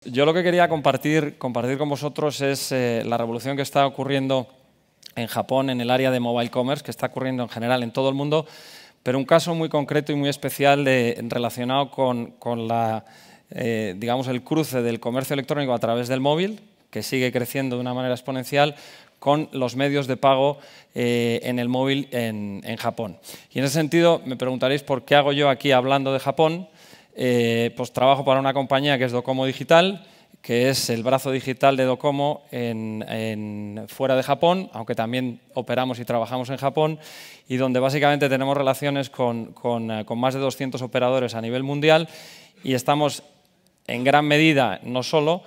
Yo lo que quería compartir con vosotros es la revolución que está ocurriendo en Japón en el área de mobile commerce, que está ocurriendo en general en todo el mundo, pero un caso muy concreto y muy especial relacionado con digamos, el cruce del comercio electrónico a través del móvil, que sigue creciendo de una manera exponencial, con los medios de pago en el móvil en Japón. Y en ese sentido me preguntaréis por qué hago yo aquí hablando de Japón. Pues trabajo para una compañía que es Docomo Digital, que es el brazo digital de Docomo fuera de Japón, aunque también operamos y trabajamos en Japón, y donde básicamente tenemos relaciones con más de 200 operadores a nivel mundial y estamos en gran medida, no solo,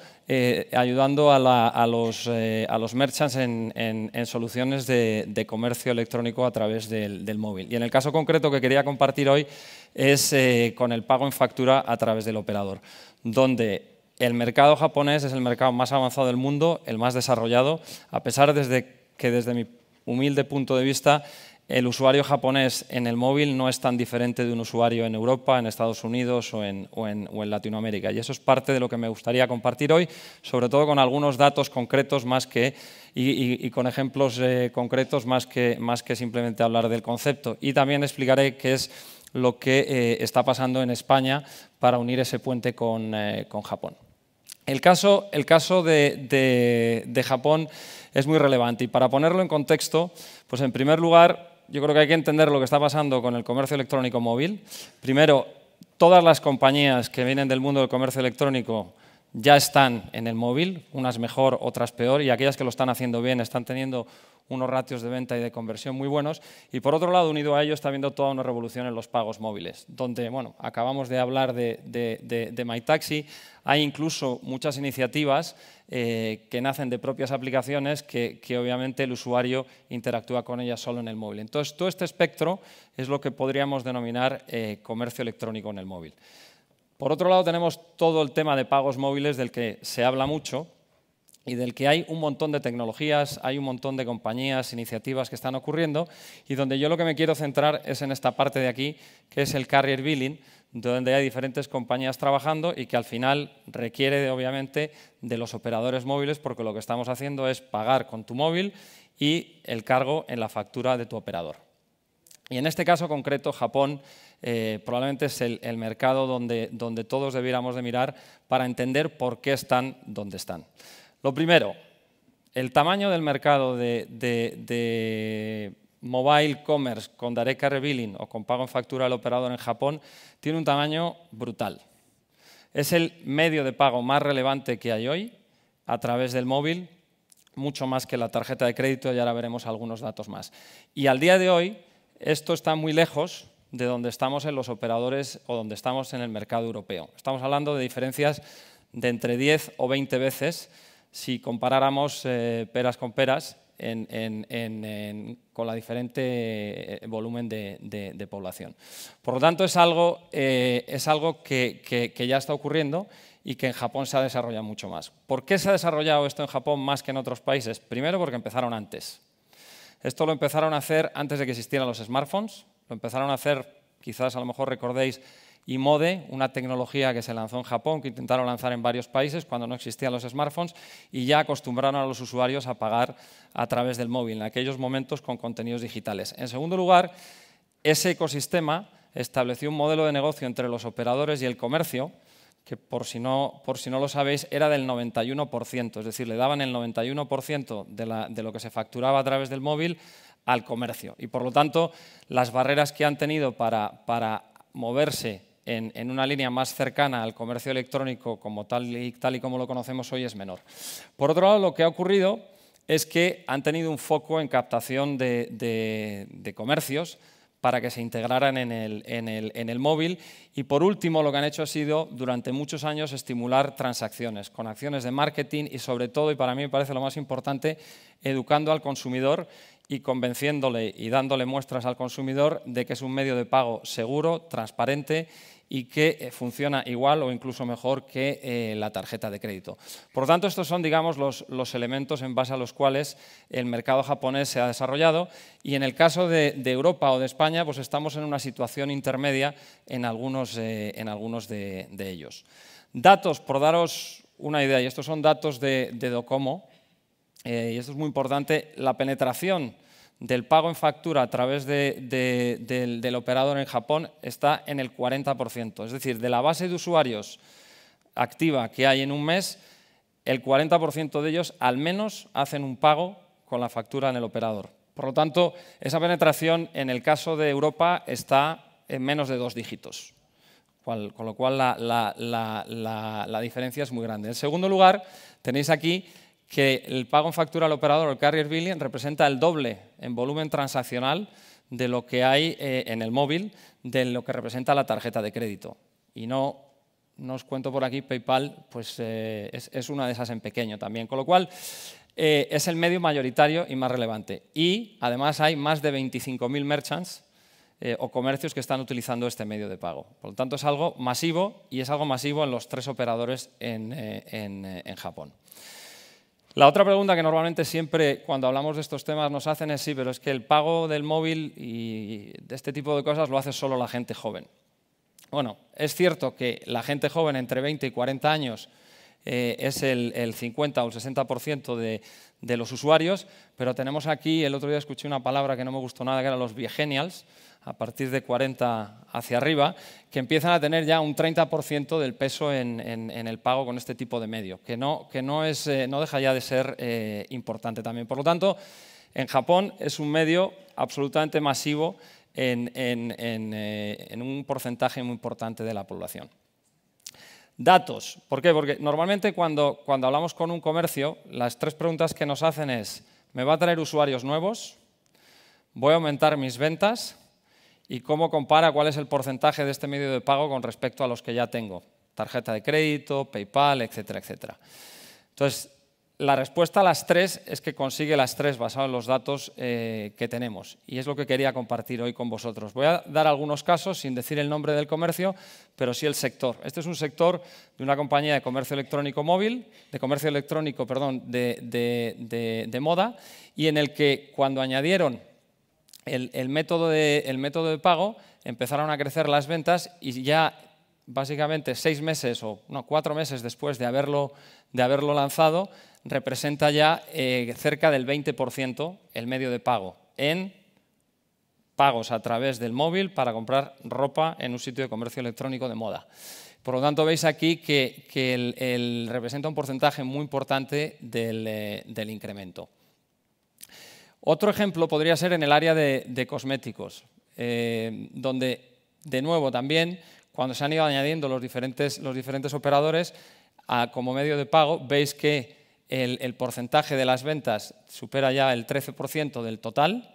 ayudando a los merchants en soluciones de comercio electrónico a través del móvil. Y en el caso concreto que quería compartir hoy es con el pago en factura a través del operador, donde el mercado japonés es el mercado más avanzado del mundo, el más desarrollado, a pesar de que desde mi humilde punto de vista el usuario japonés en el móvil no es tan diferente de un usuario en Europa, en Estados Unidos o en Latinoamérica. Y eso es parte de lo que me gustaría compartir hoy, sobre todo con algunos datos concretos y con ejemplos concretos más que simplemente hablar del concepto. Y también explicaré qué es lo que está pasando en España para unir ese puente con Japón. El caso de Japón es muy relevante y para ponerlo en contexto, pues en primer lugar, yo creo que hay que entender lo que está pasando con el comercio electrónico móvil. Primero, todas las compañías que vienen del mundo del comercio electrónico ya están en el móvil, unas mejor, otras peor, y aquellas que lo están haciendo bien están teniendo unos ratios de venta y de conversión muy buenos. Y por otro lado, unido a ello, está habiendo toda una revolución en los pagos móviles, donde, bueno, acabamos de hablar de MyTaxi. Hay incluso muchas iniciativas que nacen de propias aplicaciones que obviamente el usuario interactúa con ellas solo en el móvil. Entonces, todo este espectro es lo que podríamos denominar comercio electrónico en el móvil. Por otro lado, tenemos todo el tema de pagos móviles del que se habla mucho y del que hay un montón de tecnologías, hay un montón de compañías, iniciativas que están ocurriendo y donde yo lo que me quiero centrar es en esta parte de aquí, que es el carrier billing, donde hay diferentes compañías trabajando y que al final requiere, obviamente, de los operadores móviles, porque lo que estamos haciendo es pagar con tu móvil y el cargo en la factura de tu operador. Y en este caso concreto, Japón probablemente es el mercado donde todos debiéramos de mirar para entender por qué están donde están. Lo primero, el tamaño del mercado de mobile commerce con direct carrier billing o con pago en factura del operador en Japón tiene un tamaño brutal. Es el medio de pago más relevante que hay hoy a través del móvil, mucho más que la tarjeta de crédito, y ahora veremos algunos datos más. Y al día de hoy, esto está muy lejos de donde estamos en los operadores o donde estamos en el mercado europeo. Estamos hablando de diferencias de entre 10 o 20 veces si comparáramos peras con peras con la diferente volumen de población. Por lo tanto, es algo que ya está ocurriendo y que en Japón se ha desarrollado mucho más. ¿Por qué se ha desarrollado esto en Japón más que en otros países? Primero, porque empezaron antes. Esto lo empezaron a hacer antes de que existieran los smartphones. Lo empezaron a hacer, quizás a lo mejor recordéis, iMode, una tecnología que se lanzó en Japón, que intentaron lanzar en varios países cuando no existían los smartphones, y ya acostumbraron a los usuarios a pagar a través del móvil, en aquellos momentos con contenidos digitales. En segundo lugar, ese ecosistema estableció un modelo de negocio entre los operadores y el comercio, que por si no lo sabéis, era del 91%, es decir, le daban el 91% de lo que se facturaba a través del móvil al comercio. Y por lo tanto, las barreras que han tenido para moverse en una línea más cercana al comercio electrónico como tal y como lo conocemos hoy es menor. Por otro lado, lo que ha ocurrido es que han tenido un foco en captación de comercios para que se integraran en el móvil. Y por último, lo que han hecho ha sido, durante muchos años, estimular transacciones con acciones de marketing y, sobre todo, y para mí me parece lo más importante, educando al consumidor y convenciéndole y dándole muestras al consumidor de que es un medio de pago seguro, transparente y que funciona igual o incluso mejor que la tarjeta de crédito. Por lo tanto, estos son, digamos, los elementos en base a los cuales el mercado japonés se ha desarrollado, y en el caso de Europa o de España, pues estamos en una situación intermedia en algunos de ellos. Datos, por daros una idea, y estos son datos de Docomo, y esto es muy importante, la penetración del pago en factura a través del operador en Japón está en el 40%. Es decir, de la base de usuarios activa que hay en un mes, el 40% de ellos al menos hacen un pago con la factura en el operador. Por lo tanto, esa penetración en el caso de Europa está en menos de 2 dígitos, con lo cual la diferencia es muy grande. En segundo lugar, tenéis aquí que el pago en factura al operador, el carrier billing, representa el doble en volumen transaccional de lo que hay en el móvil, de lo que representa la tarjeta de crédito. Y no os cuento por aquí, PayPal pues, es una de esas en pequeño también, con lo cual es el medio mayoritario y más relevante. Y además hay más de 25.000 merchants o comercios que están utilizando este medio de pago. Por lo tanto, es algo masivo y es algo masivo en los 3 operadores en Japón. La otra pregunta que normalmente siempre cuando hablamos de estos temas nos hacen es sí, pero es que el pago del móvil y de este tipo de cosas lo hace solo la gente joven. Bueno, es cierto que la gente joven entre 20 y 40 años es el 50 o el 60% de los usuarios, pero tenemos aquí, el otro día escuché una palabra que no me gustó nada, que eran los viegenials, a partir de 40 hacia arriba, que empiezan a tener ya un 30% del peso en el pago con este tipo de medio, que no deja ya de ser importante también. Por lo tanto, en Japón es un medio absolutamente masivo en un porcentaje muy importante de la población. Datos. ¿Por qué? Porque normalmente cuando hablamos con un comercio, las 3 preguntas que nos hacen es, ¿me va a traer usuarios nuevos? ¿Voy a aumentar mis ventas? ¿Y cómo compara cuál es el porcentaje de este medio de pago con respecto a los que ya tengo? Tarjeta de crédito, PayPal, etcétera, etcétera. Entonces, la respuesta a las 3 es que consigue las 3 basado en los datos que tenemos. Y es lo que quería compartir hoy con vosotros. Voy a dar algunos casos sin decir el nombre del comercio, pero sí el sector. Este es un sector de una compañía de comercio electrónico móvil, de comercio electrónico, perdón, de moda, y en el que cuando añadieron el método de pago empezaron a crecer las ventas y ya básicamente 6 meses o no, 4 meses después de haberlo lanzado, representa ya cerca del 20% el medio de pago en pagos a través del móvil para comprar ropa en un sitio de comercio electrónico de moda. Por lo tanto, veis aquí que representa un porcentaje muy importante del incremento. Otro ejemplo podría ser en el área de cosméticos, donde, de nuevo, también, cuando se han ido añadiendo los diferentes operadores como medio de pago, veis que el porcentaje de las ventas supera ya el 13% del total,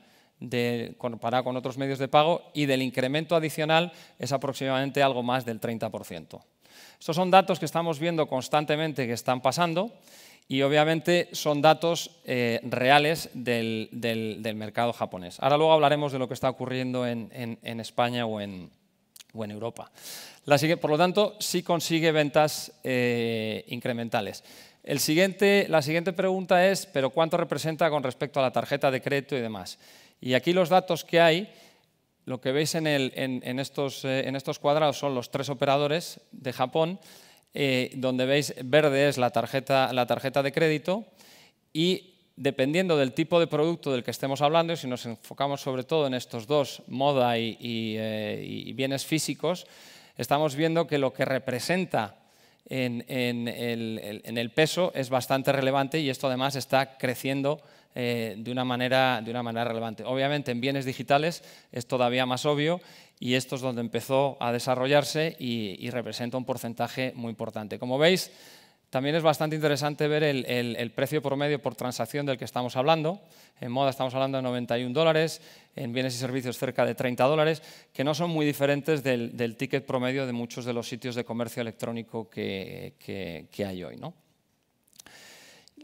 comparado con otros medios de pago, y del incremento adicional es aproximadamente algo más del 30%. Estos son datos que estamos viendo constantemente que están pasando y obviamente son datos reales del mercado japonés. Ahora luego hablaremos de lo que está ocurriendo en España o en Europa. Por lo tanto, sí consigue ventas incrementales. La siguiente pregunta es, ¿pero cuánto representa con respecto a la tarjeta de crédito y demás? Y aquí los datos que hay, lo que veis en estos cuadrados son los 3 operadores de Japón, donde veis verde es la tarjeta de crédito y dependiendo del tipo de producto del que estemos hablando, si nos enfocamos sobre todo en estos 2, moda y bienes físicos, estamos viendo que lo que representa en el peso es bastante relevante y esto además está creciendo de una manera relevante. Obviamente en bienes digitales es todavía más obvio y esto es donde empezó a desarrollarse y representa un porcentaje muy importante. Como veis, también es bastante interesante ver el precio promedio por transacción del que estamos hablando. En moda estamos hablando de $91, en bienes y servicios cerca de $30, que no son muy diferentes del ticket promedio de muchos de los sitios de comercio electrónico que hay hoy, ¿no?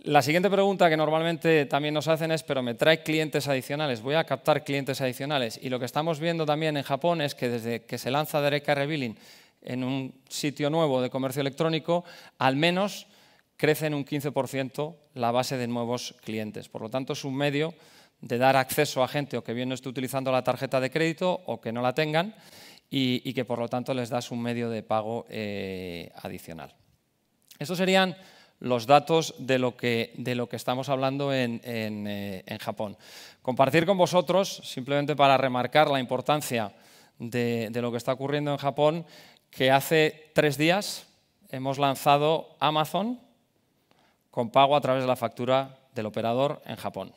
La siguiente pregunta que normalmente también nos hacen es, ¿pero me trae clientes adicionales? ¿Voy a captar clientes adicionales? Y lo que estamos viendo también en Japón es que desde que se lanza Direct Carrier Billing en un sitio nuevo de comercio electrónico, al menos crece en un 15% la base de nuevos clientes. Por lo tanto, es un medio de dar acceso a gente o que bien no esté utilizando la tarjeta de crédito o que no la tengan y que por lo tanto les das un medio de pago adicional. Estos serían los datos de lo que estamos hablando en Japón. Compartir con vosotros, simplemente para remarcar la importancia de lo que está ocurriendo en Japón, que hace 3 días hemos lanzado Amazon con pago a través de la factura del operador en Japón.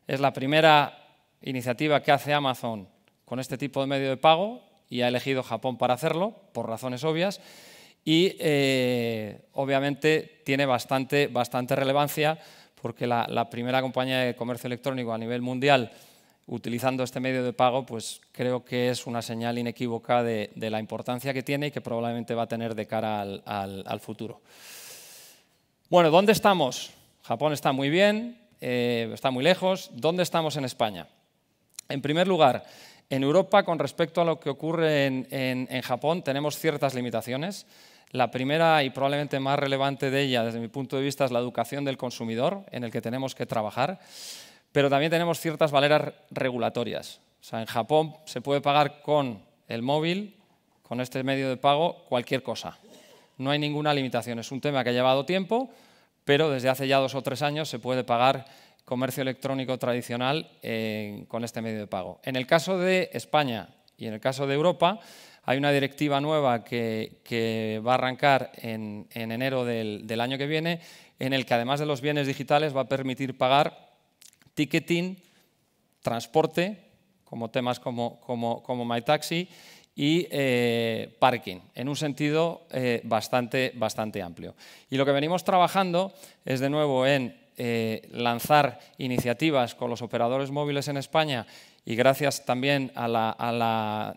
Es la primera iniciativa que hace Amazon con este tipo de medio de pago y ha elegido Japón para hacerlo, por razones obvias, y obviamente tiene bastante relevancia porque la primera compañía de comercio electrónico a nivel mundial utilizando este medio de pago, pues creo que es una señal inequívoca de la importancia que tiene y que probablemente va a tener de cara al futuro. Bueno, ¿dónde estamos? Japón está muy bien, está muy lejos. ¿Dónde estamos en España? En primer lugar, en Europa, con respecto a lo que ocurre en Japón, tenemos ciertas limitaciones. La primera y probablemente más relevante de ellas, desde mi punto de vista, es la educación del consumidor, en el que tenemos que trabajar, pero también tenemos ciertas barreras regulatorias. O sea, en Japón se puede pagar con el móvil, con este medio de pago, cualquier cosa. No hay ninguna limitación. Es un tema que ha llevado tiempo, pero desde hace ya 2 o 3 años se puede pagar comercio electrónico tradicional con este medio de pago. En el caso de España y en el caso de Europa, hay una directiva nueva que va a arrancar en enero del año que viene, en el que además de los bienes digitales va a permitir pagar ticketing, transporte, como temas como MyTaxi, y parking, en un sentido bastante amplio. Y lo que venimos trabajando es de nuevo en lanzar iniciativas con los operadores móviles en España y gracias también a la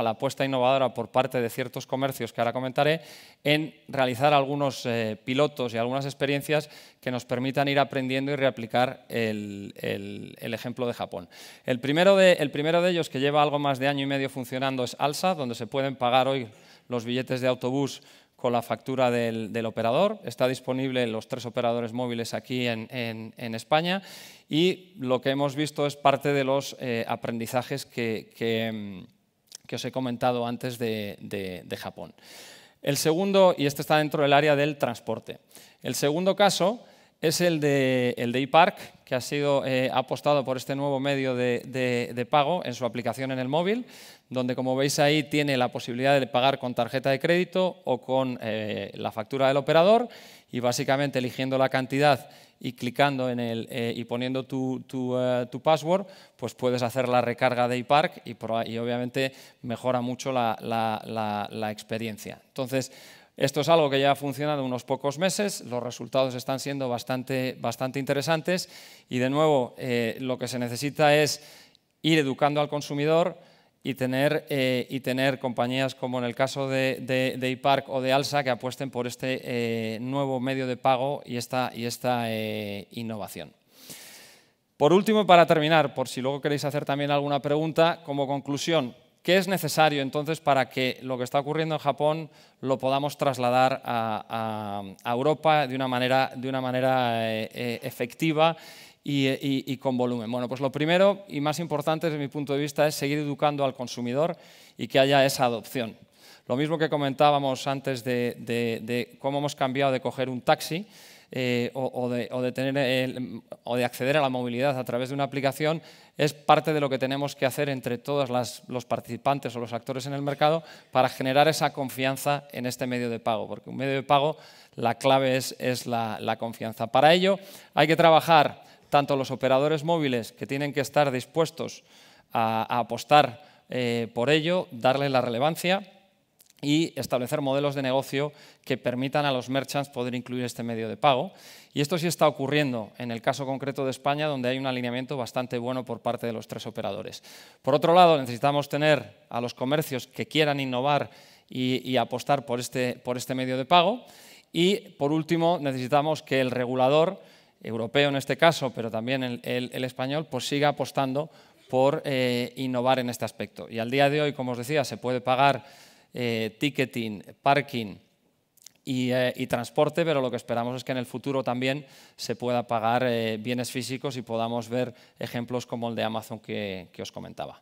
apuesta innovadora por parte de ciertos comercios que ahora comentaré, en realizar algunos pilotos y algunas experiencias que nos permitan ir aprendiendo y reaplicar el ejemplo de Japón. El primero de ellos, que lleva algo más de año y medio funcionando, es Alsa, donde se pueden pagar hoy los billetes de autobús con la factura del operador. Está disponible en los 3 operadores móviles aquí en España y lo que hemos visto es parte de los aprendizajes que os he comentado antes de Japón. El segundo, y este está dentro del área del transporte. El segundo caso es el de ePark, que ha apostado por este nuevo medio de pago en su aplicación en el móvil, donde, como veis ahí, tiene la posibilidad de pagar con tarjeta de crédito o con la factura del operador y básicamente eligiendo la cantidad y clicando y poniendo tu password, pues puedes hacer la recarga de ePark y obviamente mejora mucho la experiencia. Entonces, esto es algo que ya ha funcionado unos pocos meses, los resultados están siendo bastante interesantes y, de nuevo, lo que se necesita es ir educando al consumidor y tener compañías como en el caso de ePark o de Alsa que apuesten por este nuevo medio de pago y esta innovación. Por último, para terminar, por si luego queréis hacer también alguna pregunta, como conclusión, ¿qué es necesario entonces para que lo que está ocurriendo en Japón lo podamos trasladar a Europa de una manera efectiva y con volumen? Bueno, pues lo primero y más importante desde mi punto de vista es seguir educando al consumidor y que haya esa adopción. Lo mismo que comentábamos antes de cómo hemos cambiado de coger un taxi o de acceder a la movilidad a través de una aplicación, es parte de lo que tenemos que hacer entre todos los participantes o los actores en el mercado para generar esa confianza en este medio de pago, porque un medio de pago, la clave es la confianza. Para ello hay que trabajar tanto los operadores móviles, que tienen que estar dispuestos a apostar por ello, darle la relevancia y establecer modelos de negocio que permitan a los merchants poder incluir este medio de pago. Y esto sí está ocurriendo en el caso concreto de España, donde hay un alineamiento bastante bueno por parte de los 3 operadores. Por otro lado, necesitamos tener a los comercios que quieran innovar y apostar por este medio de pago. Y, por último, necesitamos que el regulador, europeo en este caso, pero también el español, pues siga apostando por innovar en este aspecto. Y al día de hoy, como os decía, se puede pagar ticketing, parking y transporte, pero lo que esperamos es que en el futuro también se pueda pagar bienes físicos y podamos ver ejemplos como el de Amazon que os comentaba.